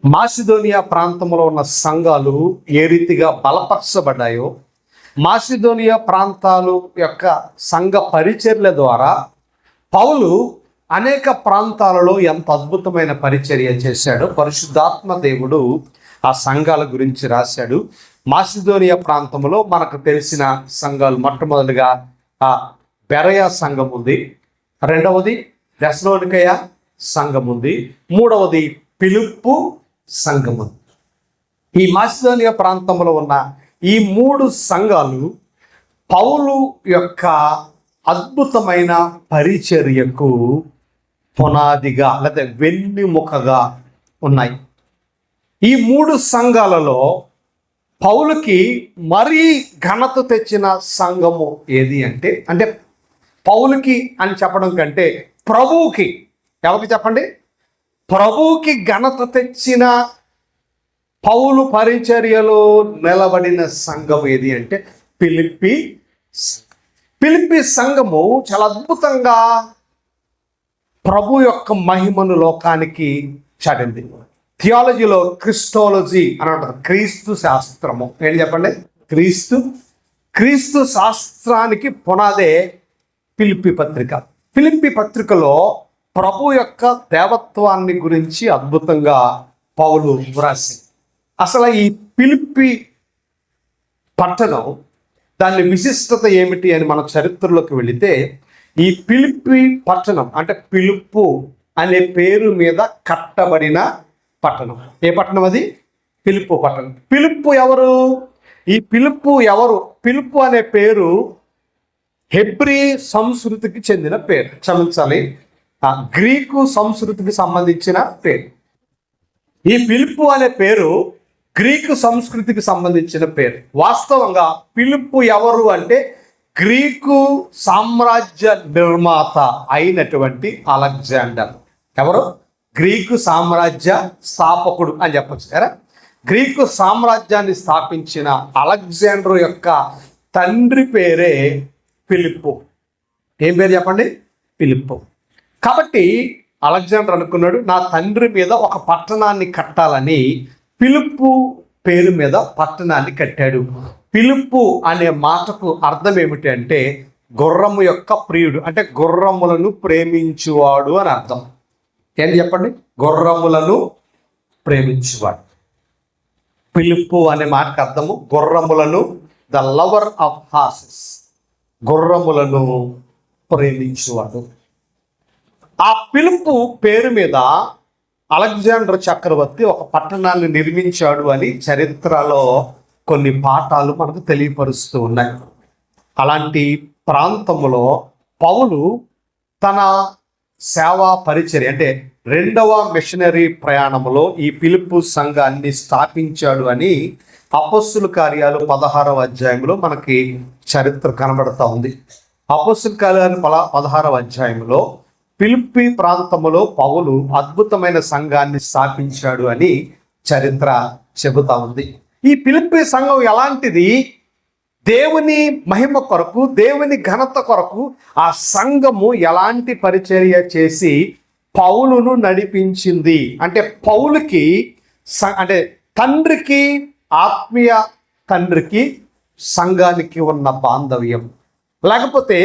మాసిదోనియా ప్రాంతంలో ఉన్న సంఘాలు ఏ రీతిగా బలపరచబడ్డాయో, మాసిదోనియా ప్రాంతాలు యొక్క సంఘ పరిచర్య ద్వారా పౌలు అనేక ప్రాంతాలలో ఎంత అద్భుతమైన పరిచర్య చేశాడో పరిశుద్ధాత్మ దేవుడు ఆ సంఘాల గురించి రాశాడు. మాసిదోనియా ప్రాంతంలో మనకు తెలిసిన సంఘాలు మొట్టమొదటిగా ఆ బెరయ సంఘం ఉంది, రెండవది తెస్సలోనికయ సంఘం ఉంది, మూడవది ఫిలిప్పు సంఘం ఉంది. ఈ మాసిదోనియా ప్రాంతంలో ఉన్న ఈ మూడు సంఘాలు పౌలు యొక్క అద్భుతమైన పరిచర్యకు పునాదిగా లేదా వెన్నెముకగా ఉన్నాయి. ఈ మూడు సంఘాలలో పౌలుకి మరీ ఘనత తెచ్చిన సంఘము ఏది అంటే పౌలుకి అని చెప్పడం కంటే ప్రభువుకి, ఎవరికి చెప్పండి, ప్రభువుకి ఘనత తెచ్చిన పౌలు పరిచర్యలో నిలబడిన సంఘం ఏది అంటే ఫిలిప్పీ సంఘము చాలా అద్భుతంగా ప్రభు యొక్క మహిమను లోకానికి చాటింది. థియాలజీలో క్రిస్టోలజీ అని అంటారు, క్రీస్తు శాస్త్రము. ఏంటి చెప్పండి? క్రీస్తు శాస్త్రానికి పునాదే ఫిలిప్పీ పత్రిక. ఫిలిప్పీ పత్రికలో ప్రభు యొక్క దేవత్వాన్ని గురించి అద్భుతంగా పౌలు వ్రాసి, అసలు ఈ ఫిలిప్పీ పట్టణం దాని విశిష్టత ఏమిటి అని మన చరిత్రలోకి వెళితే, ఈ ఫిలిప్పీ పట్టణం అంటే ఫిలిప్పు అనే పేరు మీద కట్టబడిన పట్టణం. ఏ పట్టణం అది? ఫిలిప్పు పట్టణం. ఫిలిప్పు ఎవరు? ఈ ఫిలిప్పు ఎవరు? ఫిలిప్పు అనే పేరు హెబ్రీ సంస్కృతికి చెందిన పేరు, క్షమించాలి, గ్రీకు సంస్కృతికి సంబంధించిన పేరు. ఈ ఫిలిప్పు అనే పేరు గ్రీకు సంస్కృతికి సంబంధించిన పేరు. వాస్తవంగా ఫిలిప్పు ఎవరు అంటే గ్రీకు సామ్రాజ్య నిర్మాత అయినటువంటి అలెగ్జాండర్. ఎవరు? గ్రీకు సామ్రాజ్య స్థాపకుడు అని చెప్పచ్చు కదా. గ్రీకు సామ్రాజ్యాన్ని స్థాపించిన అలెగ్జాండర్ యొక్క తండ్రి పేరే ఫిలిప్పు. ఏం పేరు చెప్పండి? ఫిలిప్పు. కాబట్టి అలెగ్జాండర్ అనుకున్నాడు, నా తండ్రి మీద ఒక పట్టణాన్ని కట్టాలని ఫిలిప్పు పేరు మీద పట్టణాన్ని కట్టాడు. ఫిలిప్పు అనే మాటకు అర్థం ఏమిటి అంటే గుర్రము యొక్క ప్రియుడు, అంటే గుర్రములను ప్రేమించువాడు అని అర్థం. ఏంటి చెప్పండి? గుర్రములను ప్రేమించువాడు. ఫిలిప్పు అనే మాటకు అర్థము గుర్రములను, ద లవర్ ఆఫ్ హార్సెస్, గుర్రములను ప్రేమించువాడు. ఆ ఫిలిప్పు పేరు మీద అలెగ్జాండర్ చక్రవర్తి ఒక పట్టణాన్ని నిర్మించాడు అని చరిత్రలో కొన్ని పాఠాలు మనకు తెలియపరుస్తూ ఉన్నాయి. అలాంటి ప్రాంతంలో పౌలు తన సేవా పరిచర్య అంటే రెండవ మిషనరీ ప్రయాణంలో ఈ ఫిలిప్పు సంఘాన్ని స్థాపించాడు అని అపోస్తుల కార్యాలు 16వ అధ్యాయంలో మనకి చరిత్ర కనబడతా ఉంది. అపోస్తుల కార్యాలు 16వ అధ్యాయంలో ఫిలిప్పీ ప్రాంతంలో పౌలు అద్భుతమైన సంఘాన్ని స్థాపించాడు అని చరిత్ర చెబుతా ఉంది. ఈ ఫిలిప్పీ సంఘం ఎలాంటిది? దేవుని మహిమ కొరకు, దేవుని ఘనత కొరకు ఆ సంఘము ఎలాంటి పరిచర్య చేసి పౌలును నడిపించింది అంటే పౌలుకి అంటే తండ్రికి, ఆత్మీయ తండ్రికి సంఘానికి ఉన్న బాంధవ్యం, లేకపోతే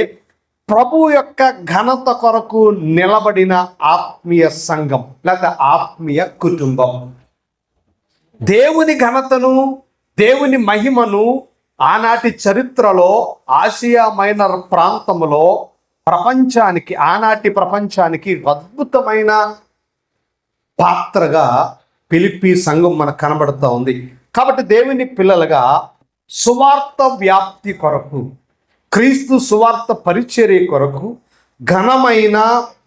ప్రభు యొక్క ఘనత కొరకు నిలబడిన ఆత్మీయ సంఘం లేదా ఆత్మీయ కుటుంబం. దేవుని ఘనతను, దేవుని మహిమను ఆనాటి చరిత్రలో ఆసియా మైనర్ ప్రాంతంలో ప్రపంచానికి, ఆనాటి ప్రపంచానికి అద్భుతమైన పాత్రగా ఫిలిప్పీ సంఘం మనకు కనబడుతూ ఉంది. కాబట్టి దేవుని పిల్లలుగా సువార్త వ్యాప్తి కొరకు, క్రీస్తు సువార్త పరిచర్య కొరకు ఘనమైన,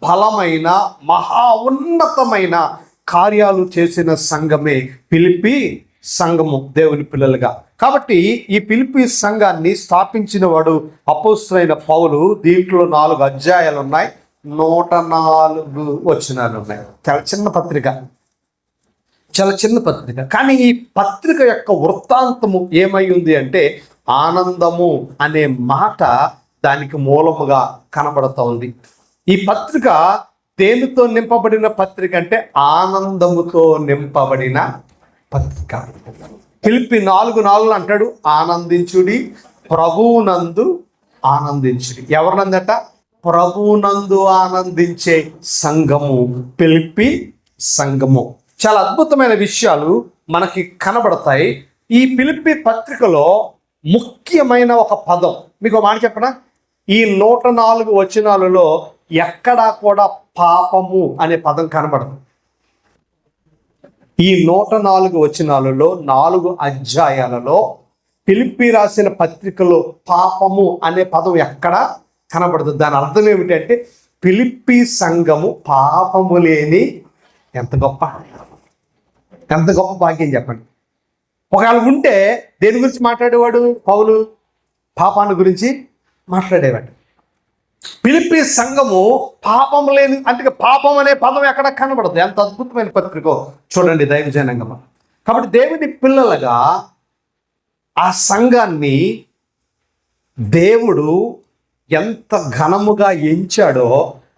బలమైన, మహా ఉన్నతమైన కార్యాలు చేసిన సంఘమే ఫిలిప్పీ సంఘము దేవుని పిల్లలుగా. కాబట్టి ఈ ఫిలిప్పీ సంఘాన్ని స్థాపించిన వాడు అపోస్తలుడైన పౌలు. దీంట్లో 4 అధ్యాయాలు ఉన్నాయి, 104 వచనాలు ఉన్నాయి. చాలా చిన్న పత్రిక, చాలా చిన్న పత్రిక. కానీ ఈ పత్రిక యొక్క వృత్తాంతము ఏమై ఉంది అంటే ఆనందము అనే మాట దానికి మూలముగా కనబడుతూ ఉంది. ఈ పత్రిక దేనితో నింపబడిన పత్రిక అంటే ఆనందముతో నింపబడిన పత్రిక. ఫిలిప్పి 4:4 అంటాడు, ఆనందించుడి ప్రభువునందు ఆనందించుడి. ఎవరినందట? ప్రభువునందు ఆనందించే సంఘము ఫిలిప్పి సంఘము. చాలా అద్భుతమైన విషయాలు మనకి కనబడతాయి. ఈ ఫిలిప్పి పత్రికలో ముఖ్యమైన ఒక పదం మీకు మాట చెప్పనా, ఈ 104 వచనాలలో ఎక్కడా కూడా పాపము అనే పదం కనబడదు. ఈ 104 వచనాలలో 4 అధ్యాయాలలో ఫిలిప్పి రాసిన పత్రికలో పాపము అనే పదం ఎక్కడా కనబడదు. దాని అర్థం ఏమిటంటే ఫిలిప్పి సంఘము పాపము లేని ఎంత గొప్ప భాగ్యం చెప్పండి. ఒకవేళ ఉంటే దేని గురించి మాట్లాడేవాడు పౌలు? పాపాన్ని గురించి మాట్లాడేవాడు. ఫిలిప్పి సంఘము పాపం లేని, అంటే పాపం అనే పదం ఎక్కడ కనబడదు. ఎంత అద్భుతమైన పత్రిక చూడండి దైవజనంగా. కాబట్టి దేవుని పిల్లలుగా ఆ సంఘాన్ని దేవుడు ఎంత ఘనముగా ఎంచాడో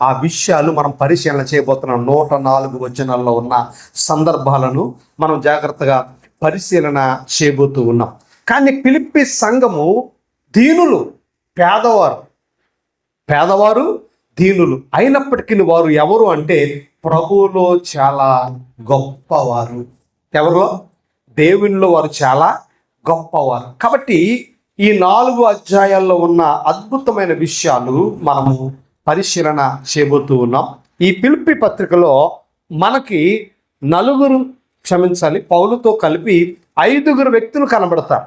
ఆ విషయాలు మనం పరిశీలన చేయబోతున్నాం. 104 వచనాల్లో ఉన్న సందర్భాలను మనం జాగ్రత్తగా పరిశీలన చేయబోతూ ఉన్నాం. కానీ ఫిలిప్పి సంఘము దీనులు, పేదవారు దీనులు అయినప్పటికీ వారు ఎవరు అంటే ప్రభువులో చాలా గొప్పవారు. ఎవరిలో? దేవునిలో వారు చాలా గొప్పవారు. కాబట్టి ఈ 4 అధ్యాయాల్లో ఉన్న అద్భుతమైన విషయాలు మనము పరిశీలన చేయబోతూ ఉన్నాం. ఈ ఫిలిప్పి పత్రికలో మనకి పౌలుతో కలిపి 5 వ్యక్తులు కనబడతారు.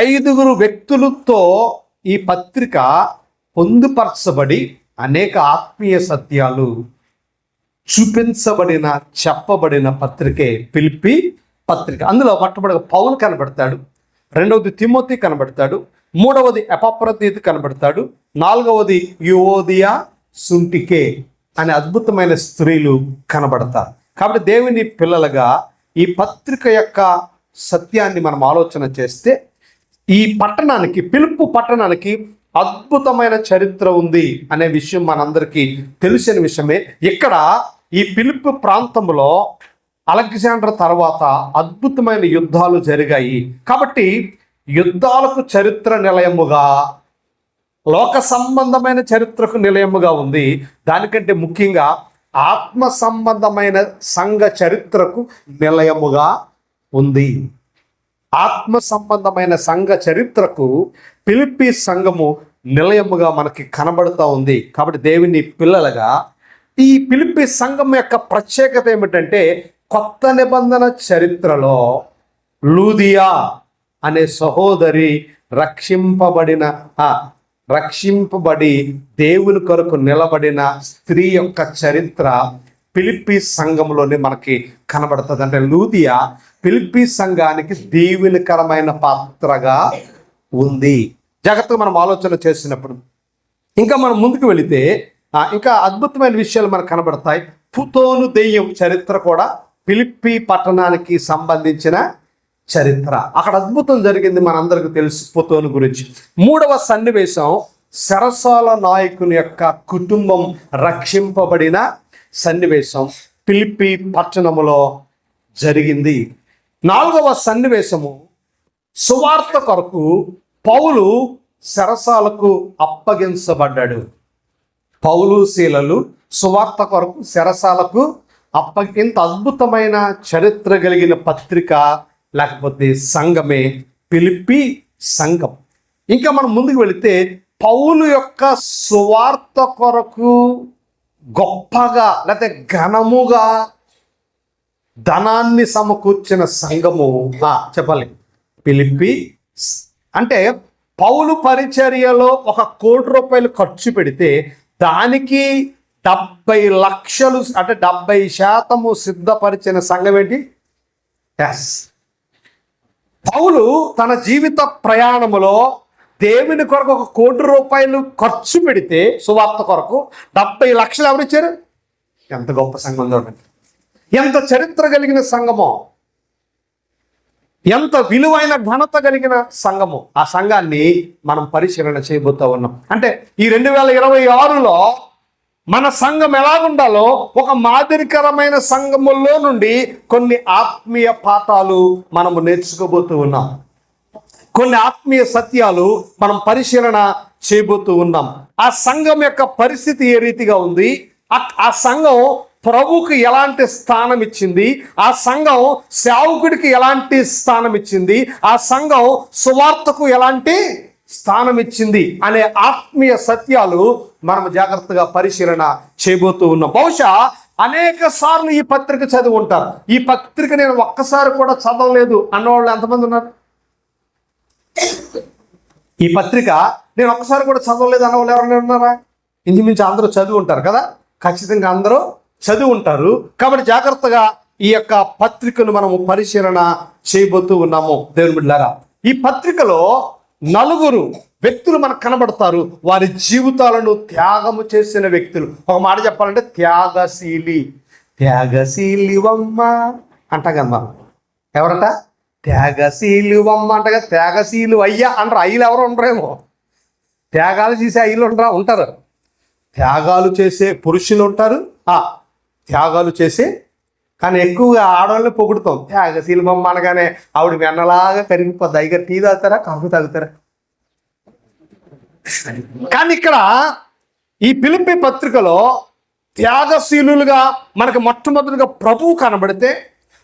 5 వ్యక్తులతో ఈ పత్రిక పొందుపరచబడి అనేక ఆత్మీయ సత్యాలు చెప్పబడిన పత్రికే ఫిలిప్పి పత్రిక. అందులో మొట్టమొదటిగా పౌలు కనబడతాడు, రెండవది తిమోతి కనబడతాడు, మూడవది ఎపఫ్రొదితు కనబడతాడు, నాలుగవది యువోదియా సుంటికే అనే అద్భుతమైన స్త్రీలు కనబడతారు. కాబట్టి దేవుని పిల్లలుగా ఈ పత్రిక యొక్క సత్యాన్ని మనం ఆలోచన చేస్తే ఈ పట్టణానికి, ఫిలిప్పు పట్టణానికి అద్భుతమైన చరిత్ర ఉంది అనే విషయం మనందరికీ తెలిసిన విషయమే. ఇక్కడ ఈ ఫిలిప్పు ప్రాంతంలో అలెగ్జాండర్ తర్వాత అద్భుతమైన యుద్ధాలు జరిగాయి. కాబట్టి యుద్ధాలకు చరిత్ర నిలయముగా, లోక సంబంధమైన చరిత్రకు నిలయముగా ఉంది. దానికంటే ముఖ్యంగా ఆత్మ సంబంధమైన సంఘ చరిత్రకు నిలయముగా ఉంది. ఆత్మ సంబంధమైన సంఘ చరిత్రకు ఫిలిప్పి సంఘము నిలయముగా మనకి కనబడుతూ ఉంది. కాబట్టి దేవుని పిల్లలుగా ఈ ఫిలిప్పి సంఘం యొక్క ప్రత్యేకత ఏమిటంటే, కొత్త నిబంధన చరిత్రలో లూదియా అనే సహోదరి రక్షింపబడి దేవుని కొరకు నిలబడిన స్త్రీ యొక్క చరిత్ర ఫిలిప్పి సంఘంలోనే మనకి కనబడుతుంది. అంటే లూదియా ఫిలిప్పి సంఘానికి దీవెనకరమైన పాత్రగా ఉంది. జాగ్రత్తగా మనం ఆలోచన చేసినప్పుడు ఇంకా మనం ముందుకు వెళితే ఇంకా అద్భుతమైన విషయాలు మనకు కనబడతాయి. పుతోను దెయ్యం చరిత్ర కూడా ఫిలిప్పి పట్టణానికి సంబంధించిన చరిత్ర. అక్కడ అద్భుతం జరిగింది, మనందరికీ తెలుసు పుతోను గురించి. మూడవ సన్నివేశం చెరసాల నాయకుని యొక్క కుటుంబం రక్షింపబడిన సన్నివేశం ఫిలిప్పి పట్టణములో జరిగింది. నాలుగవ సన్నివేశము సువార్త కొరకు పౌలు చెరసాలకు అప్పగించబడ్డాడు. పౌలు శీలలు సువార్త కొరకు చెరసాలకు ఇంత అద్భుతమైన చరిత్ర కలిగిన పత్రిక లేకపోతే సంఘమే ఫిలిప్పి సంఘం. ఇంకా మనం ముందుకు వెళితే పౌలు యొక్క సువార్త కొరకు గొప్పగా లేకపోతే ఘనముగా ధనాన్ని సమకూర్చిన సంఘము చెప్పాలి ఫిలిప్పి. అంటే పౌలు పరిచర్యలో 1 కోటి రూపాయలు ఖర్చు పెడితే దానికి 70 లక్షలు అంటే 70% సిద్ధపరిచిన సంఘం ఏంటి? పౌలు తన జీవిత ప్రయాణములో దేవుని కొరకు 1 కోటి రూపాయలు ఖర్చు పెడితే సువార్త కొరకు 70 లక్షలు ఎవరిచ్చారు? ఎంత గొప్ప సంఘం చూడండి, ఎంత చరిత్ర కలిగిన సంఘమో, ఎంత విలువైన ఘనత కలిగిన సంఘము. ఆ సంఘాన్ని మనం పరిశీలన చేయబోతూ ఉన్నాం. అంటే ఈ 2026లో మన సంఘం ఎలాగుండాలో ఒక మాదిరికరమైన సంఘములో నుండి కొన్ని ఆత్మీయ పాఠాలు మనము నేర్చుకోబోతూ ఉన్నాం. కొన్ని ఆత్మీయ సత్యాలు మనం పరిశీలన చేయబోతూ ఉన్నాం. ఆ సంఘం యొక్క పరిస్థితి ఏ రీతిగా ఉంది, ఆ సంఘం ప్రభువుకి ఎలాంటి స్థానం ఇచ్చింది, ఆ సంఘం సేవకుడికి ఎలాంటి స్థానం ఇచ్చింది, ఆ సంఘం సువార్తకు ఎలాంటి స్థానం ఇచ్చింది అనే ఆత్మీయ సత్యాలు మనం జాగ్రత్తగా పరిశీలన చేయబోతూ ఉన్నాం. బహుశా అనేక సార్లు ఈ పత్రిక చదివి ఉంటారు. ఈ పత్రిక నేను ఒక్కసారి కూడా చదవలేదు అన్నవాళ్ళు ఎంతమంది ఉన్నారు? ఈ పత్రిక నేను ఒక్కసారి కూడా చదవలేదు అన్నవాళ్ళు ఎవరైనా ఉన్నారా? ఇంచుమించు అందరూ చదివి ఉంటారు కదా, ఖచ్చితంగా అందరూ చదివి ఉంటారు. కాబట్టి జాగ్రత్తగా ఈ యొక్క పత్రికను మనము పరిశీలన చేయబోతూ ఉన్నాము. దేవుని బిడ్డలారా, ఈ పత్రికలో 4 వ్యక్తులు మనకు కనబడతారు. వారి జీవితాలను త్యాగము చేసిన వ్యక్తులు. ఒక మాట చెప్పాలంటే త్యాగశీలివమ్మ అంటగమ్మా. ఎవరట? త్యాగశీలివమ్మ అంటగా. త్యాగశీలు అయ్యా అంటారు. అయ్యలు ఎవరు ఉండరేమో. త్యాగాలు చేసే అయ్యలు ఉంటారు. త్యాగాలు చేసే పురుషులు ఉంటారు, త్యాగాలు చేసే, కానీ ఎక్కువగా ఆడవాళ్ళని పొగుడుతాం. త్యాగశీలమ్మ అనగానే ఆవిడ వెన్నలాగా కరిగిపోద్ది. అయ్యగా టీ తాగుతారా, కాఫీ తాగుతారా? కానీ ఇక్కడ ఈ ఫిలిప్పీ పత్రికలో త్యాగశీలుగా మనకు మొట్టమొదటిగా ప్రభువు కనబడితే,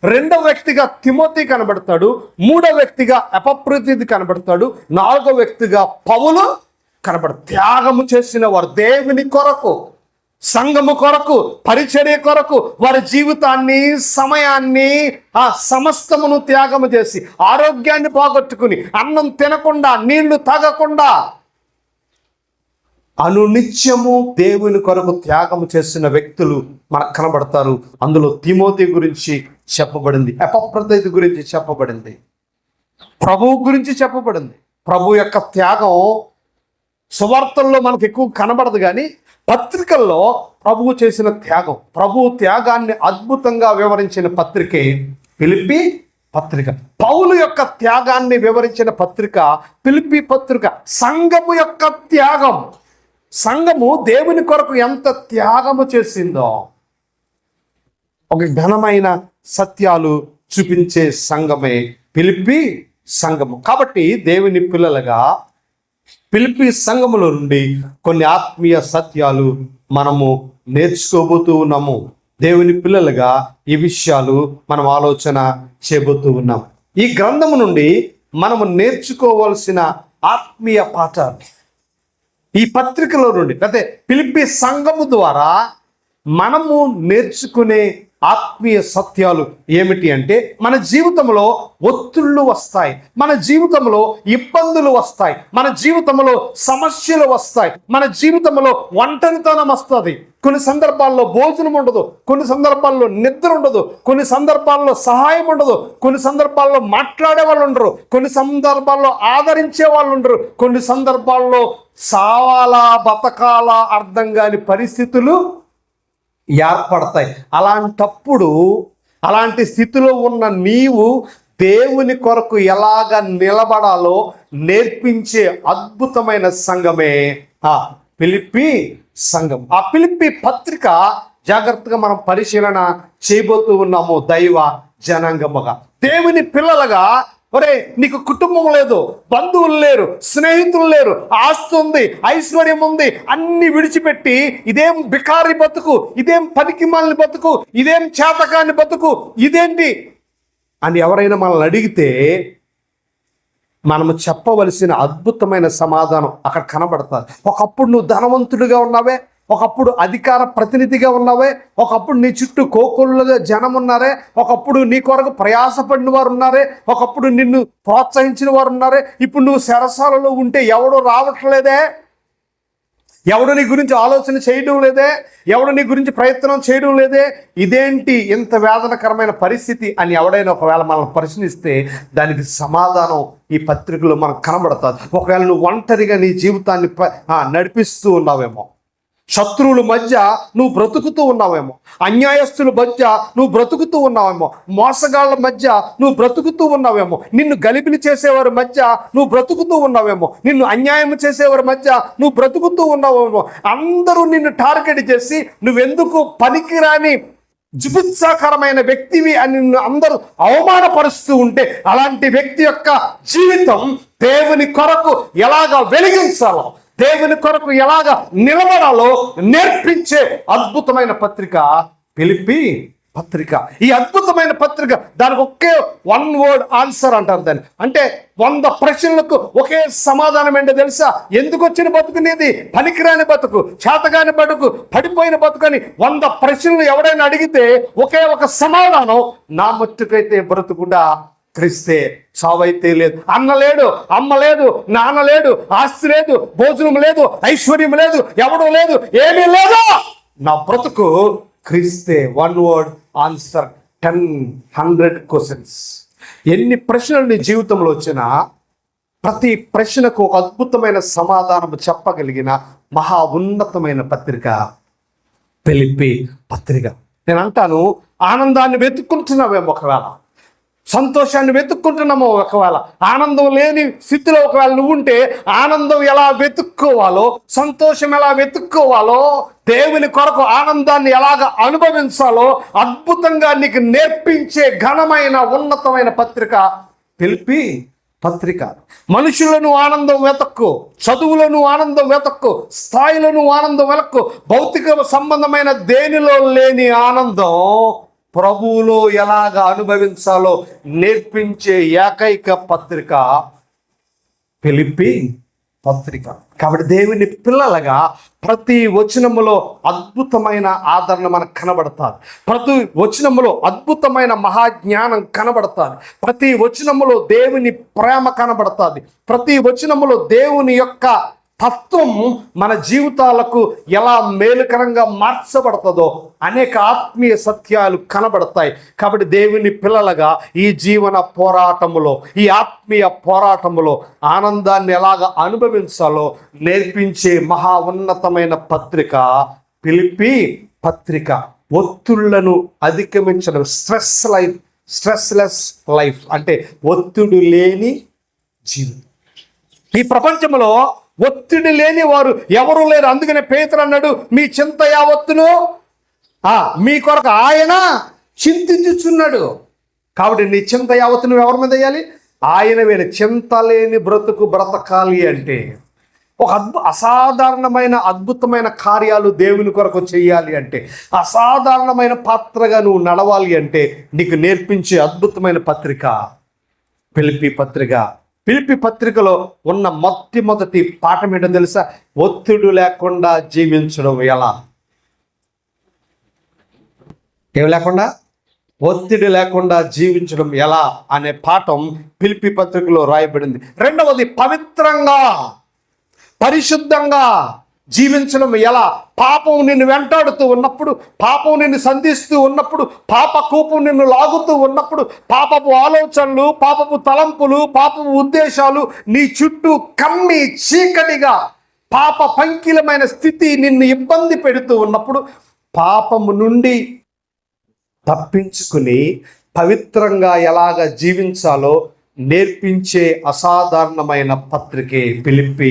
రెండవ వ్యక్తిగా తిమోతి కనబడతాడు, మూడవ వ్యక్తిగా ఎపఫ్రోదితు కనబడతాడు, నాలుగవ వ్యక్తిగా పౌలు కనబడతాడు. త్యాగము చేసిన వారు దేవుని కొరకు, సంఘము కొరకు, పరిచర్య కొరకు వారి జీవితాన్ని, సమయాన్ని, ఆ సమస్తమును త్యాగము చేసి, ఆరోగ్యాన్ని పోగొట్టుకుని, అన్నం తినకుండా, నీళ్లు తాగకుండా అనునిత్యము దేవుని కొరకు త్యాగము చేసిన వ్యక్తులు మనకు కనబడతారు. అందులో తిమోతి గురించి చెప్పబడింది, ఎపఫ్రోదితు గురించి చెప్పబడింది, ప్రభువు గురించి చెప్పబడింది. ప్రభు యొక్క త్యాగం సువార్తల్లో మనకు ఎక్కువ కనబడదు, కానీ పత్రికల్లో ప్రభువు చేసిన త్యాగం, ప్రభువు త్యాగాన్ని అద్భుతంగా వివరించిన పత్రికే ఫిలిప్పీ పత్రిక. పౌలు యొక్క త్యాగాన్ని వివరించిన పత్రిక ఫిలిప్పీ పత్రిక. సంఘము యొక్క త్యాగం, సంఘము దేవుని కొరకు ఎంత త్యాగము చేసిందో ఒక ఘనమైన సత్యాలు చూపించే సంఘమే ఫిలిప్పీ సంఘము. కాబట్టి దేవుని పిల్లలుగా ఫిలిప్పీ సంఘములో నుండి కొన్ని ఆత్మీయ సత్యాలు మనము నేర్చుకోబోతూ ఉన్నాము. దేవుని పిల్లలుగా ఈ విషయాలు మనం ఆలోచన చేయబోతూ ఉన్నాం. ఈ గ్రంథము నుండి మనము నేర్చుకోవాల్సిన ఆత్మీయ పాఠాలు ఈ పత్రికలో నుండి, అంటే ఫిలిప్పీ సంఘము ద్వారా మనము నేర్చుకునే ఆత్మీయ సత్యాలు ఏమిటి అంటే, మన జీవితంలో ఒత్తిళ్ళు వస్తాయి, మన జీవితంలో ఇబ్బందులు వస్తాయి, మన జీవితంలో సమస్యలు వస్తాయి, మన జీవితంలో ఒంటరితనం వస్తుంది. కొన్ని సందర్భాల్లో భోజనం ఉండదు, కొన్ని సందర్భాల్లో నిద్ర ఉండదు, కొన్ని సందర్భాల్లో సహాయం ఉండదు, కొన్ని సందర్భాల్లో మాట్లాడే వాళ్ళు ఉండరు, కొన్ని సందర్భాల్లో ఆదరించే వాళ్ళు ఉండరు, కొన్ని సందర్భాల్లో సావాలా బతకాలా అర్థం కాని పరిస్థితులు ఏర్పడతాయి. అలాంటప్పుడు, అలాంటి స్థితిలో ఉన్న నీవు దేవుని కొరకు ఎలాగ నిలబడాలో నేర్పించే అద్భుతమైన సంఘమే ఆ ఫిలిప్పీ సంఘం. ఆ ఫిలిప్పీ పత్రిక జాగ్రత్తగా మనం పరిశీలన చేయబోతూ ఉన్నాము. దైవ జనాంగముగా, దేవుని పిల్లలుగా, ఒరే నీకు కుటుంబం లేదు, బంధువులు లేరు, స్నేహితులు లేరు, ఆస్తి ఉంది, ఐశ్వర్యం ఉంది, అన్ని విడిచిపెట్టి ఇదేం బికారి బతుకు, ఇదేం పనికిమాలిన బతుకు, ఇదేం చేతకాని బతుకు, ఇదేంటి అని ఎవరైనా మనల్ని అడిగితే మనము చెప్పవలసిన అద్భుతమైన సమాధానం అక్కడ కనబడుతుంది. ఒకప్పుడు నువ్వు ధనవంతుడిగా ఉన్నావే, ఒకప్పుడు అధికార ప్రతినిధిగా ఉన్నావే, ఒకప్పుడు నీ చుట్టూ కోకొల్లుగా జనం ఉన్నారే, ఒకప్పుడు నీ కొరకు ప్రయాసపడిన వారు ఉన్నారే, ఒకప్పుడు నిన్ను ప్రోత్సహించిన వారు ఉన్నారే. ఇప్పుడు నువ్వు సరసాలలో ఉంటే ఎవడో రావట్లేదే, ఎవడు నీ గురించి ఆలోచన చేయడం లేదే, ఎవడు నీ గురించి ప్రయత్నం చేయడం లేదే, ఇదేంటి ఇంత వేదనకరమైన పరిస్థితి అని ఎవడైనా ఒకవేళ మనల్ని ప్రశ్నిస్తే దానికి సమాధానం ఈ పత్రికలో మనకు కనబడుతుంది. ఒకవేళ నువ్వు ఒంటరిగా నీ జీవితాన్ని నడిపిస్తూ ఉన్నావేమో, శత్రువుల మధ్య నువ్వు బ్రతుకుతూ ఉన్నావేమో, అన్యాయస్తుల మధ్య నువ్వు బ్రతుకుతూ ఉన్నావేమో, మోసగాళ్ళ మధ్య నువ్వు బ్రతుకుతూ ఉన్నావేమో, నిన్ను గలిబిలి చేసేవారి మధ్య నువ్వు బ్రతుకుతూ ఉన్నావేమో, నిన్ను అన్యాయం చేసేవారి మధ్య నువ్వు బ్రతుకుతూ ఉన్నావేమో. అందరూ నిన్ను టార్గెట్ చేసి నువ్వెందుకు పనికిరాని జుగుప్సాకరమైన వ్యక్తివి అని నిన్ను అందరూ అవమానపరుస్తూ ఉంటే, అలాంటి వ్యక్తి యొక్క జీవితం దేవుని కొరకు ఎలాగా వెలిగించాలో, దేవుని కొరకు ఎలాగా నిలబడాలో నేర్పించే అద్భుతమైన పత్రిక ఫిలిప్పీ పత్రిక. ఈ అద్భుతమైన పత్రిక, దానికి ఒకే వన్ వర్డ్ ఆన్సర్ అంటారు దాన్ని. అంటే 100 ప్రశ్నలకు ఒకే సమాధానం ఏంటో తెలుసా? ఎందుకు వచ్చిన బతుకునేది పనికిరాని బతుకు, చేతగాని బతుకు, పడిపోయిన బతుకు అని 100 ప్రశ్నలు ఎవడైనా అడిగితే ఒకే ఒక సమాధానం, నా మట్టుకైతే బ్రతుకుడా క్రీస్తే, చావైతే లేదు. అన్న లేడు, అమ్మ లేదు, నాన్న లేడు, ఆస్తి లేదు, భోజనం లేదు, ఐశ్వర్యం లేదు, ఎవడూ లేదు, ఏమీ లేదు, నా బ్రతుకు క్రీస్తే. One word answer 100 questions. ఎన్ని ప్రశ్నలు నీ జీవితంలో వచ్చినా ప్రతి ప్రశ్నకు ఒక అద్భుతమైన సమాధానం చెప్పగలిగిన మహా ఉన్నతమైన పత్రిక ఫిలిప్పీ పత్రిక. నేను అంటాను, ఆనందాన్ని వెతుక్కుంటున్నావేమో, ఒకవేళ సంతోషాన్ని వెతుక్కుంటున్నామో, ఒకవేళ ఆనందం లేని స్థితిలో ఒకవేళ నువ్వు ఉంటే, ఆనందం ఎలా వెతుక్కోవాలో, సంతోషం ఎలా వెతుక్కోవాలో, దేవుని కొరకు ఆనందాన్ని ఎలాగ అనుభవించాలో అద్భుతంగా నీకు నేర్పించే ఘనమైన ఉన్నతమైన పత్రిక ఫిలిప్పీ పత్రిక. మనుషులను ఆనందం వెతక్కు, చదువులను ఆనందం వెతక్కు, స్థాయిలను ఆనందం వెతక్కు. భౌతిక సంబంధమైన దేనిలో లేని ఆనందం ప్రభువులో ఎలాగ అనుభవించాలో నేర్పించే ఏకైక పత్రిక ఫిలిప్పీ పత్రిక. కాబట్టి దేవుని పిల్లలుగా ప్రతి వచనములో అద్భుతమైన ఆదరణ మనకు కనబడుతుంది. ప్రతి వచనములో అద్భుతమైన మహాజ్ఞానం కనబడుతుంది. ప్రతి వచనములో దేవుని ప్రేమ కనబడుతుంది. ప్రతి వచనములో దేవుని యొక్క తత్వం మన జీవితాలకు ఎలా మేలుకరంగా మార్చబడుతుందో అనేక ఆత్మీయ సత్యాలు కనబడతాయి. కాబట్టి దేవుని పిల్లలుగా ఈ జీవన పోరాటములో, ఈ ఆత్మీయ పోరాటములో ఆనందాన్ని ఎలాగ అనుభవించాలో నేర్పించే మహా ఉన్నతమైన పత్రిక ఫిలిప్పీ పత్రిక. ఒత్తిళ్లను అధిగమించడం, స్ట్రెస్లెస్ లైఫ్ అంటే ఒత్తిడి లేని జీవితం. ఈ ప్రపంచంలో ఒత్తిడి లేని వారు ఎవరూ లేరు. అందుకనే పేతురు అన్నాడు, మీ చింత యావత్తును మీ కొరకు ఆయన చింతించుచున్నాడు. కాబట్టి నీ చింత యావత్తు ఎవరి మీద వేయాలి? ఆయన మీద. చింత లేని బ్రతుకు బ్రతకాలి అంటే, ఒక అసాధారణమైన అద్భుతమైన కార్యాలు దేవుని కొరకు చేయాలి అంటే, అసాధారణమైన పాత్రగా నువ్వు నడవాలి అంటే నీకు నేర్పించే అద్భుతమైన పత్రిక ఫిలిప్పీ పత్రిక. ఫిలిప్పీ పత్రికలో ఉన్న మొట్టమొదటి పాఠం ఏంటో తెలుసా? ఒత్తిడి లేకుండా జీవించడం ఎలా. ఏమి లేకుండా, ఒత్తిడి లేకుండా జీవించడం ఎలా అనే పాఠం ఫిలిప్పీ పత్రికలో రాయబడింది. రెండవది, పవిత్రంగా పరిశుద్ధంగా జీవించడం ఎలా. పాపం నిన్ను వెంటాడుతూ ఉన్నప్పుడు, పాపం నిన్ను సంధిస్తూ ఉన్నప్పుడు, పాప కూపం నిన్ను లాగుతూ ఉన్నప్పుడు, పాపపు ఆలోచనలు, పాపపు తలంపులు, పాపపు ఉద్దేశాలు నీ చుట్టూ కమ్మి చీకటిగా పాప పంకిలమైన స్థితి నిన్ను ఇబ్బంది పెడుతూ ఉన్నప్పుడు, పాపము నుండి తప్పించుకుని పవిత్రంగా ఎలాగ జీవించాలో నేర్పించే అసాధారణమైన పత్రికే ఫిలిప్పీ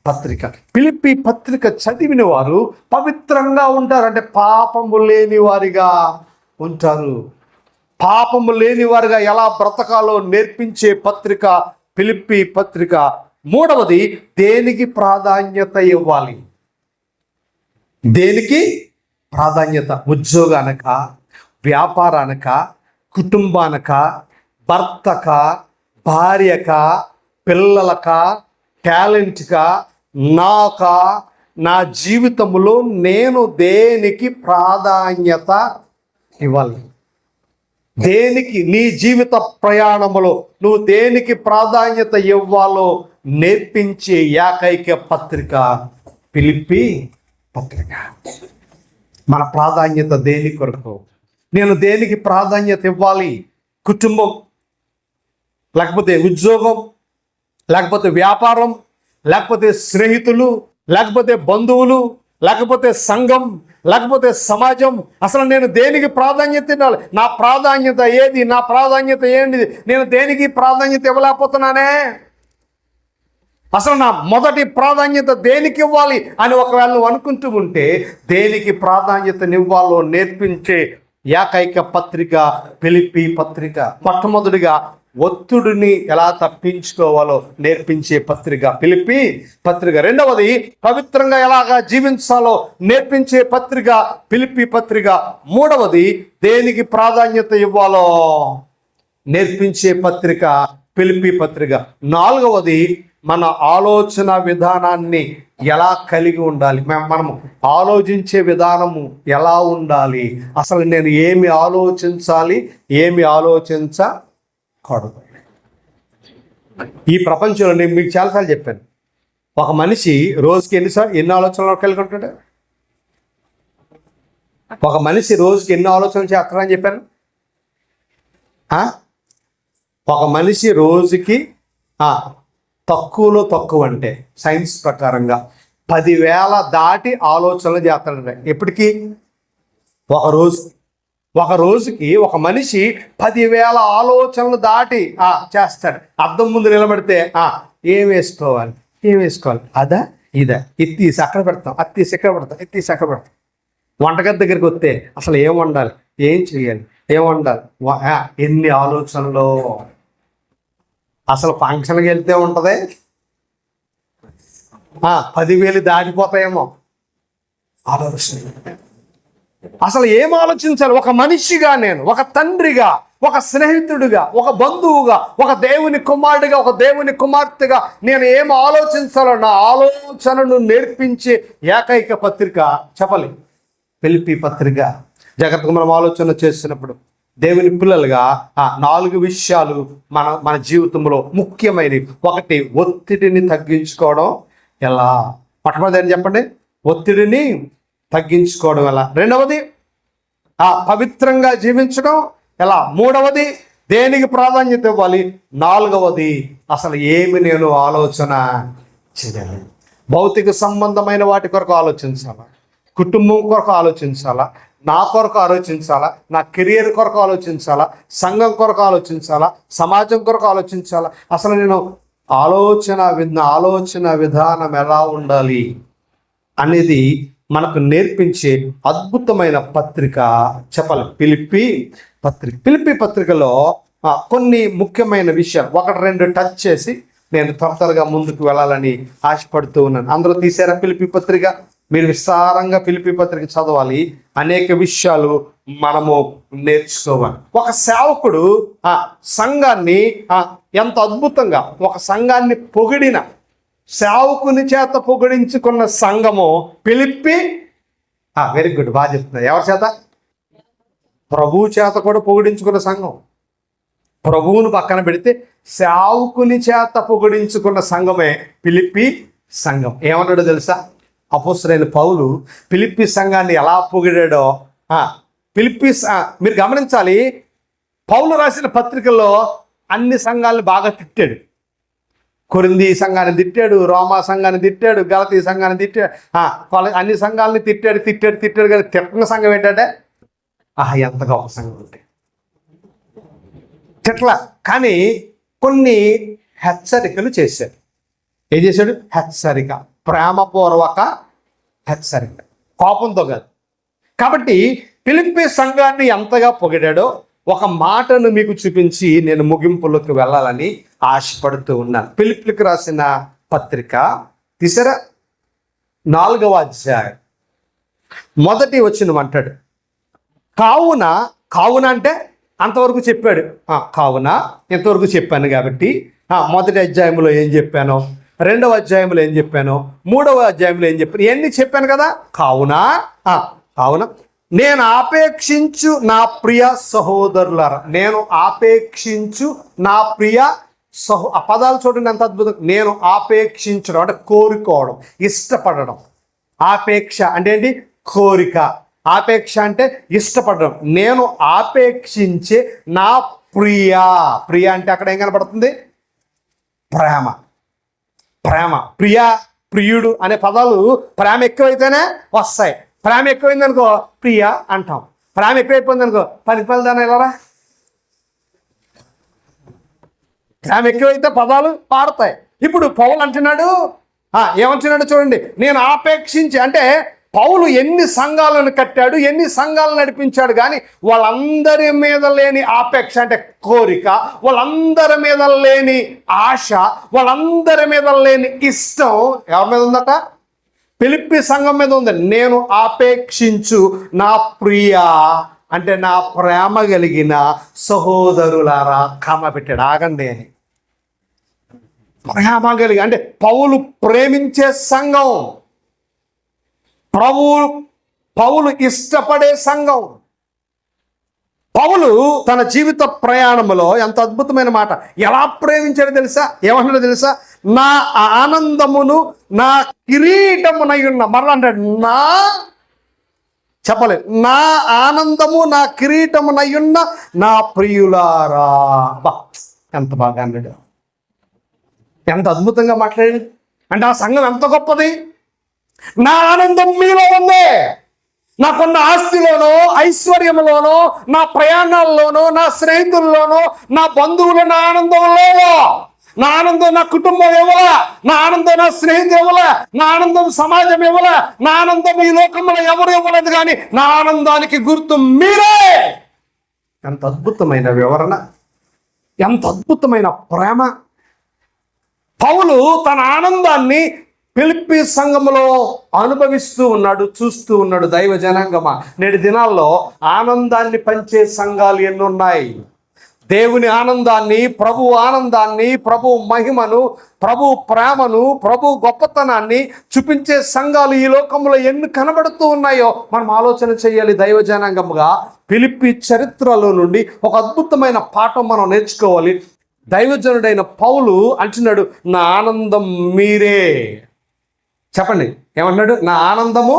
పత్రిక. ఫిలిప్పీ పత్రిక చదివిన వారు పవిత్రంగా ఉంటారు. అంటే పాపము లేని వారిగా ఉంటారు. పాపము లేని వారిగా ఎలా బ్రతకాలో నేర్పించే పత్రిక ఫిలిప్పీ పత్రిక. మూడవది, దేనికి ప్రాధాన్యత ఇవ్వాలి. దేనికి ప్రాధాన్యత? ఉద్యోగానిక, వ్యాపారానిక, కుటుంబానిక, భర్తక, భార్యక, పిల్లలక, టాలెంట్గా, నా జీవితంలో నేను దేనికి ప్రాధాన్యత ఇవ్వాలి? దేనికి, నీ జీవిత ప్రయాణములో నువ్వు దేనికి ప్రాధాన్యత ఇవ్వాలో నేర్పించే ఏకైక పత్రిక ఫిలిప్పీ పత్రిక. మన ప్రాధాన్యత దేని కొరకు? నేను దేనికి ప్రాధాన్యత ఇవ్వాలి? కుటుంబం, లేకపోతే ఉద్యోగం, లేకపోతే వ్యాపారం, లేకపోతే స్నేహితులు, లేకపోతే బంధువులు, లేకపోతే సంఘం, లేకపోతే సమాజం, అసలు నేను దేనికి ప్రాధాన్యత ఇవ్వాలి? నా ప్రాధాన్యత ఏది? నా ప్రాధాన్యత ఏంటిది? నేను దేనికి ప్రాధాన్యత ఇవ్వలేకపోతున్నానే. అసలు నా మొదటి ప్రాధాన్యత దేనికి ఇవ్వాలి అని ఒకవేళ నువ్వు అనుకుంటూ ఉంటే, దేనికి ప్రాధాన్యతనివ్వాలో నేర్పించే ఏకైక పత్రిక ఫిలిప్పీ పత్రిక. మొట్టమొదటిగా ఒత్తిడిని ఎలా తప్పించుకోవాలో నేర్పించే పత్రిక ఫిలిప్పీ పత్రిక. రెండవది పవిత్రంగా ఎలాగా జీవించాలో నేర్పించే పత్రిక ఫిలిప్పీ పత్రిక. మూడవది దేనికి ప్రాధాన్యత ఇవ్వాలో నేర్పించే పత్రిక ఫిలిప్పీ పత్రిక. నాలుగవది మన ఆలోచన విధానాన్ని ఎలా కలిగి ఉండాలి, మనము ఆలోచించే విధానము ఎలా ఉండాలి, అసలు నేను ఏమి ఆలోచించాలి, ఏమి ఆలోచించకూడదు. ఈ ప్రపంచంలో నేను మీకు చాలాసార్లు చెప్పాను, ఒక మనిషి రోజుకి ఎన్ని ఆలోచనలు కలిగి ఉంటాడు? ఒక మనిషి రోజుకి ఎన్ని ఆలోచనలు చేస్తాడని చెప్పాను. ఒక మనిషి రోజుకి తక్కువలో తక్కువ అంటే సైన్స్ ప్రకారంగా 10,000 దాటి ఆలోచనలు చేస్తాడు. ఎప్పటికీ? ఒక రోజుకి ఒక మనిషి 10,000 ఆలోచనలు దాటి చేస్తాడు. అద్దం ముందు నిలబడితే ఏం వేసుకోవాలి, అదా ఇదా, ఇది తీసి అక్కడ పెడతాం, అది తీసి ఎక్కడ పెడతాం, ఇది తీసి అక్కడ పెడతాం. వంటగది దగ్గరికి వస్తే అసలు ఏం వండాలి, ఏం చేయాలి, ఏం వండాలి, ఎన్ని ఆలోచనలు. అసలు ఫంక్షన్కి వెళ్తే ఉంటుంది 10,000 దాటిపోతాయేమో ఆలోచన. అసలు ఏం ఆలోచించాలి? ఒక మనిషిగా నేను, ఒక తండ్రిగా, ఒక స్నేహితుడిగా, ఒక బంధువుగా, ఒక దేవుని కుమారుడిగా, ఒక దేవుని కుమార్తెగా నేను ఏం ఆలోచించాలో నా ఆలోచనను నేర్పించే ఏకైక పత్రిక చెప్పాలి ఫిలిప్పీ పత్రిక. జాగ్రత్తగా మనం ఆలోచన చేసినప్పుడు దేవుని పిల్లలుగా 4 విషయాలు మన జీవితంలో ముఖ్యమైనవి. ఒకటి, ఒత్తిడిని తగ్గించుకోవడం ఎలా? మొట్టమొదటి ఏం చెప్పండి? ఒత్తిడిని తగ్గించుకోవడం ఎలా? రెండవది, పవిత్రంగా జీవించడం ఎలా? మూడవది, దేనికి ప్రాధాన్యత ఇవ్వాలి? నాలుగవది, అసలు ఏమి నేను ఆలోచన చేయాలి? భౌతిక సంబంధమైన వాటి కొరకు ఆలోచించాలా, కుటుంబం కొరకు ఆలోచించాలా, నా కొరకు ఆలోచించాలా, నా కెరియర్ కొరకు ఆలోచించాలా, సంఘం కొరకు ఆలోచించాలా, సమాజం కొరకు ఆలోచించాలా? అసలు నేను ఆలోచన విధానం ఎలా ఉండాలి అనేది మనకు నేర్పించే అద్భుతమైన పత్రిక చెప్పాలి ఫిలిప్పీ పత్రిక. ఫిలిప్పీ పత్రికలో కొన్ని ముఖ్యమైన విషయాలు 1-2 టచ్ చేసి నేను త్వరగా ముందుకు వెళ్ళాలని ఆశపడుతూ ఉన్నాను. అందరూ తీసారా ఫిలిప్పీ పత్రిక? మీరు విస్తారంగా ఫిలిప్పీ పత్రిక చదవాలి. అనేక విషయాలు మనము నేర్చుకోవాలి. ఒక సేవకుడు సంఘాన్ని ఎంత అద్భుతంగా, ఒక సంఘాన్ని పొగిడిన, సేవకుని చేత పొగిడించుకున్న సంఘము ఫిలిప్పీ. వెరీ గుడ్, బాగా చెప్తున్నారు. ఎవరి చేత? ప్రభువు చేత కూడా పొగిడించుకున్న సంఘం. ప్రభువును పక్కన పెడితే సేవకుని చేత పొగిడించుకున్న సంఘమే ఫిలిప్పీ సంఘం. ఏమన్నాడో తెలుసా? అపోస్తలుడైన పౌలు ఫిలిప్పీ సంఘాన్ని ఎలా పొగిడాడో మీరు గమనించాలి. పౌలు రాసిన పత్రికల్లో అన్ని సంఘాలను బాగా తిట్టాడు. కొరింథీ సంఘాన్ని తిట్టాడు, రోమా సంఘాన్ని తిట్టాడు, గలతీ సంఘాన్ని తిట్టాడు, అన్ని సంఘాలని తిట్టాడు. కానీ తిట్టని సంఘం ఏంటంటే ఎంత గొప్ప సంఘం ఉంటే తిట్ల. కానీ కొన్ని హెచ్చరికలు చేశాడు. ఏం చేశాడు? హెచ్చరిక, ప్రేమపూర్వక హెచ్చరిక, కోపంతో కాదు. కాబట్టి ఫిలిప్పీ సంఘాన్ని ఎంతగా పొగిడాడో ఒక మాటను మీకు చూపించి నేను ముగింపులోకి వెళ్ళాలని ఆశపడుతూ ఉన్నాను. ఫిలిప్పీకి రాసిన పత్రిక తీసారా? 4వ అధ్యాయం 1వ వచనం అంటాడు, కావున అంటే అంతవరకు చెప్పాడు. కావున ఇంతవరకు చెప్పాను కాబట్టి 1వ అధ్యాయంలో ఏం చెప్పానో, 2వ అధ్యాయంలో ఏం చెప్పాను, 3వ అధ్యాయంలో ఏం చెప్పాను, ఇవన్నీ చెప్పాను కదా. కావున నేను ఆపేక్షించు నా ప్రియ సహోదరులారా, నేను ఆపేక్షించు నా ప్రియ ఆ పదాలు చూడండి ఎంత అద్భుతం. నేను ఆపేక్షించడం అంటే కోరుకోవడం, ఇష్టపడడం. ఆపేక్ష అంటే ఏంటి? కోరిక. ఆపేక్ష అంటే ఇష్టపడడం. నేను ఆపేక్షించే నా ప్రియ అంటే అక్కడ ఏం కనపడుతుంది? ప్రేమ. ప్రియుడు అనే పదాలు ప్రేమ ఎక్కువైతేనే వస్తాయి. ప్రేమ ఎక్కువైందనుకో ప్రియ అంటాం. ప్రేమ ఎక్కువైపోయింది అనుకో పనిపల్దాన వెళ్ళరా. ప్రేమ ఎక్కువైతే పదాలు పాడతాయి. ఇప్పుడు పౌలు అంటున్నాడు, ఏమంటున్నాడు చూడండి, నేను ఆపేక్షించి, అంటే పౌలు ఎన్ని సంఘాలను కట్టాడు, ఎన్ని సంఘాలను నడిపించాడు, కానీ వాళ్ళందరి మీద లేని ఆపేక్ష అంటే కోరిక, వాళ్ళందరి మీద లేని ఆశ, వాళ్ళందరి మీద లేని ఇష్టం ఎవరి మీద ఉందట? ఫిలిప్పీ సంఘం మీద ఉంది. నేను ఆపేక్షించు నా ప్రియ అంటే నా ప్రేమ కలిగిన సహోదరులారా, కామ పెట్టాడు, ఆగండి అని. ప్రేమ కలిగి అంటే పౌలు ప్రేమించే సంఘం, పౌలు ఇష్టపడే సంఘం. పౌలు తన జీవిత ప్రయాణంలో ఎంత అద్భుతమైన మాట, ఎలా ప్రేమించాడో తెలుసా? ఏమన్నాడో తెలుసా? నా ఆనందమును నా కిరీటమునై ఉన్న, మరలా అంటాడు నా, చెప్పలేదు, నా ఆనందము నా కిరీటమునై ఉన్న నా ప్రియులారా. బా, ఎంత బాగా అన్నాడు, ఎంత అద్భుతంగా మాట్లాడాడు. అంటే ఆ సంఘం ఎంత గొప్పది. నా ఆనందం మీలో ఉంది. నాకున్న ఆస్తిలోనో, ఐశ్వర్యంలోనో, నా ప్రయాణాల్లోనో, నా స్నేహితుల్లోనో, నా బంధువులు నా ఆనందం లేవో. నా ఆనందం నా కుటుంబం ఇవ్వలా, నా ఆనందం నా స్నేహితులు ఇవ్వలా, నా ఆనందం సమాజం ఇవ్వలా, నా ఆనందం ఈ లోకంలో ఎవరు ఇవ్వలేదు, కానీ నా ఆనందానికి గుర్తు మీరే. ఎంత అద్భుతమైన వివరణ, ఎంత అద్భుతమైన ప్రేమ. పౌలు తన ఆనందాన్ని ఫిలిప్పీ సంఘములో అనుభవిస్తూ ఉన్నాడు, చూస్తూ ఉన్నాడు. దైవ జనాంగమా, నేటి దినాల్లో ఆనందాన్ని పంచే సంఘాలు ఎన్నున్నాయి. దేవుని ఆనందాన్ని, ప్రభు ఆనందాన్ని, ప్రభు మహిమను, ప్రభు ప్రేమను, ప్రభు గొప్పతనాన్ని చూపించే సంఘాలు ఈ లోకంలో ఎన్ని కనబడుతూ ఉన్నాయో మనం ఆలోచన చేయాలి. దైవ జనాంగముగా ఫిలిప్పీ చరిత్రలో నుండి ఒక అద్భుతమైన పాఠం మనం నేర్చుకోవాలి. దైవజనుడైన పౌలు అంటున్నాడు, నా ఆనందం మీరే. చెప్పండి, ఏమన్నాడు? నా ఆనందము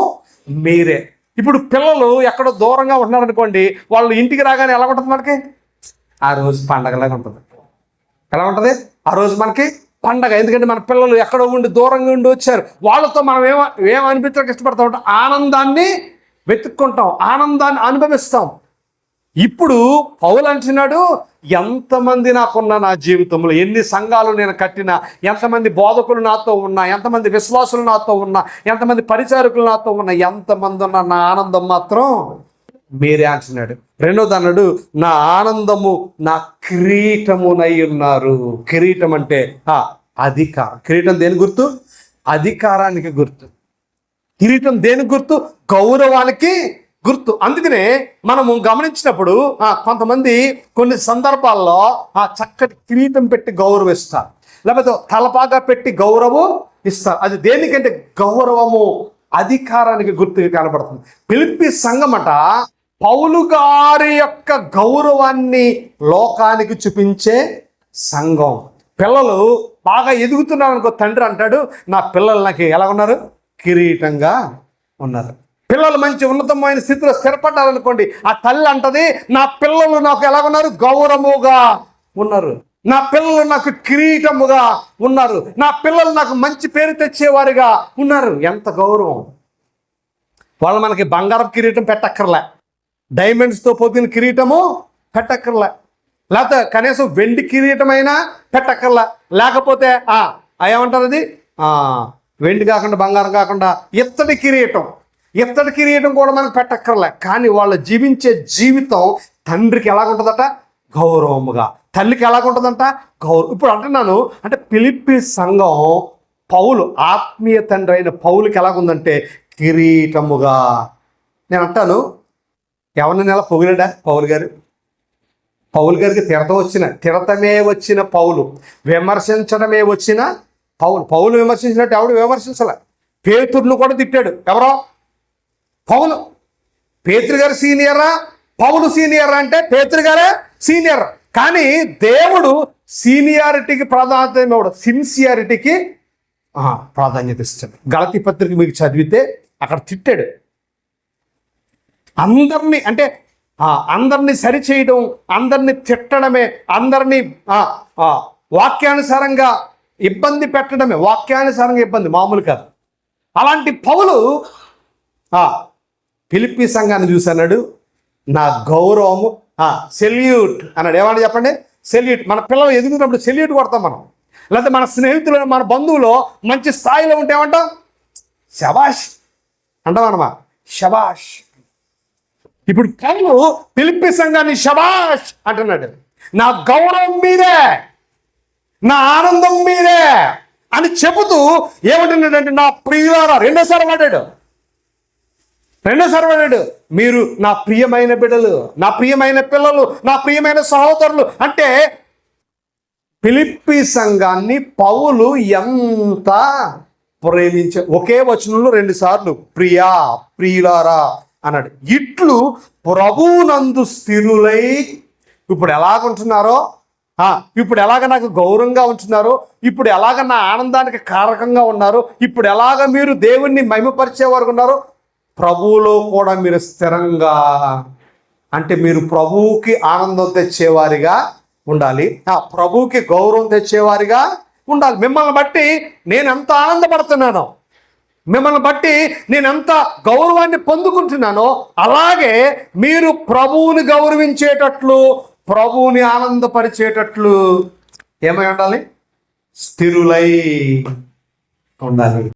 మీరే. ఇప్పుడు పిల్లలు ఎక్కడో దూరంగా ఉన్నారనుకోండి, వాళ్ళు ఇంటికి రాగానే ఎలా ఉంటుంది మనకి? ఆ రోజు పండగలాగా ఉంటుంది. ఎలా ఉంటుంది? ఆ రోజు మనకి పండగ. ఎందుకంటే మన పిల్లలు ఎక్కడో ఉండి దూరంగా ఉండి వచ్చారు. వాళ్ళతో మనం ఏమనిపించడానికి ఇష్టపడతాం అంటే ఆనందాన్ని వెతుక్కుంటాం, ఆనందాన్ని అనుభవిస్తాం. ఇప్పుడు పౌలు అంటున్నాడు, ఎంతమంది నాకున్న నా జీవితంలో, ఎన్ని సంఘాలు నేను కట్టినా, ఎంతమంది బోధకులు నాతో ఉన్నా, ఎంతమంది విశ్వాసులు నాతో ఉన్నా, ఎంతమంది పరిచారకులు నాతో ఉన్నా, ఎంతమంది ఉన్నా నా ఆనందం మాత్రం మీరే అంటున్నాడు. రెండోది అన్నాడు, నా ఆనందము నా కిరీటమునై ఉన్నారు. కిరీటం అంటే అధికారం. కిరీటం దేని గుర్తు? అధికారానికి గుర్తు. కిరీటం దేనికి గుర్తు? గౌరవానికి గుర్తు. అందుకనే మనము గమనించినప్పుడు కొంతమంది కొన్ని సందర్భాల్లో చక్కటి కిరీటం పెట్టి గౌరవిస్తారు, లేకపోతే తలపాగా పెట్టి గౌరవం ఇస్తారు. అది దేనికంటే గౌరవము, అధికారానికి గుర్తుగా కనబడుతుంది. ఫిలిప్పీ సంఘమట పౌలు గారి యొక్క గౌరవాన్ని లోకానికి చూపించే సంఘం. పిల్లలు బాగా ఎదుగుతున్నారు అనుకో, తండ్రి అంటాడు, నా పిల్లలు నాకు ఎలా ఉన్నారు? కిరీటంగా ఉన్నారు. పిల్లలు మంచి ఉన్నతమైన స్థితిలో స్థిరపడ్డారనుకోండి, ఆ తల్లి అంటది, నా పిల్లలు నాకు ఎలా ఉన్నారు? గౌరవముగా ఉన్నారు. నా పిల్లలు నాకు కిరీటముగా ఉన్నారు. నా పిల్లలు నాకు మంచి పేరు తెచ్చేవారుగా ఉన్నారు. ఎంత గౌరవం! వాళ్ళు మనకి బంగారం కిరీటం పెట్టక్కర్లే, డైమండ్స్తో పొద్దున కిరీటము పెట్టక్కర్లే, లేకపోతే కనీసం వెండి కిరీటమైనా పెట్టక్కర్లే. లేకపోతే ఏమంటారు, అది వెండి కాకుండా బంగారం కాకుండా ఇత్తడి కిరీటం కూడా మనకు పెట్టక్కర్లే. కానీ వాళ్ళు జీవించే జీవితం తండ్రికి ఎలాగుంటుందట? గౌరవముగా. తల్లికి ఎలాగుంటుందంట? గౌరవం. ఇప్పుడు అంటున్నాను, అంటే ఫిలిప్పీ సంఘం పౌలు, ఆత్మీయ తండ్రి అయిన పౌలుకి ఎలాగుందంటే కిరీటముగా. నేను అంటాను, ఎవరిని నెల పొగిడాడా పౌలు గారు? పౌలు గారికి తిరతమే వచ్చిన పౌలు, విమర్శించడమే వచ్చిన పౌలు విమర్శించినట్టు ఎవడు విమర్శించలే. పేతురును కూడా తిట్టాడు. ఎవరో? పౌలు. పేతురు గారు సీనియరా, పౌలు సీనియరా అంటే పేతురు గారే సీనియర్. కానీ దేవుడు సీనియారిటీకి ప్రాధాన్యత ఇవ్వడు, సిన్సియారిటీకి ప్రాధాన్యత ఇస్తాడు. గలతీ పత్రిక మీకు చదివితే అక్కడ తిట్టాడు. అందరినీ, అంటే అందరినీ సరిచేయడం, అందరినీ తిట్టడమే, అందరినీ వాక్యానుసారంగా ఇబ్బంది పెట్టడమే, వాక్యానుసారంగా ఇబ్బంది, మామూలు కాదు. అలాంటి పౌలు ఫిలిప్పీ సంఘాన్ని చూసన్నాడు, నా గౌరవము సెల్యూట్ అన్నాడు. ఏమన్నా చెప్పండి? సెల్యూట్. మన పిల్లలు ఎదుగుతున్నప్పుడు సెల్యూట్ కొడతాం మనం. లేకపోతే మన స్నేహితులు, మన బంధువులు మంచి స్థాయిలో ఉంటే ఏమంటాం? శబాష్ అంటామన్నమా, శబాష్. ఇప్పుడు పౌలు ఫిలిప్పీ సంఘాన్ని శబాష్ అంటున్నాడు. నా గౌరవం మీదే, నా ఆనందం మీదే అని చెబుతూ ఏమంటున్నాడంటే, నా ప్రియులారా, రెండోసారి వాడాడు. మీరు నా ప్రియమైన బిడ్డలు, నా ప్రియమైన పిల్లలు, నా ప్రియమైన సహోదరులు అంటే ఫిలిప్పీ సంఘాన్ని పౌలు ఎంత ప్రేమించే, ఒకే వచనంలో 2 సార్లు ప్రియా, ప్రియులారా అన్నాడు. ఇట్లు ప్రభువునందు స్థిరులై, ఇప్పుడు ఎలాగుంటున్నారో, ఇప్పుడు ఎలాగ నాకు గౌరవంగా ఉంటున్నారో, ఇప్పుడు ఎలాగ నా ఆనందానికి కారకంగా ఉన్నారు, ఇప్పుడు ఎలాగ మీరు దేవుణ్ణి మహిమపరిచే వారు ఉన్నారో, ప్రభువులో కూడా మీరు స్థిరంగా, అంటే మీరు ప్రభువుకి ఆనందం తెచ్చేవారిగా ఉండాలి, ప్రభువుకి గౌరవం తెచ్చేవారిగా ఉండాలి. మిమ్మల్ని బట్టి నేను ఎంత ఆనందపడుతున్నానో, మిమ్మల్ని బట్టి నేను ఎంత గౌరవాన్ని పొందుకుంటున్నానో, అలాగే మీరు ప్రభువుని గౌరవించేటట్లు, ప్రభువుని ఆనందపరిచేటట్లు ఏమై ఉండాలి? స్థిరులై ఉండాలి.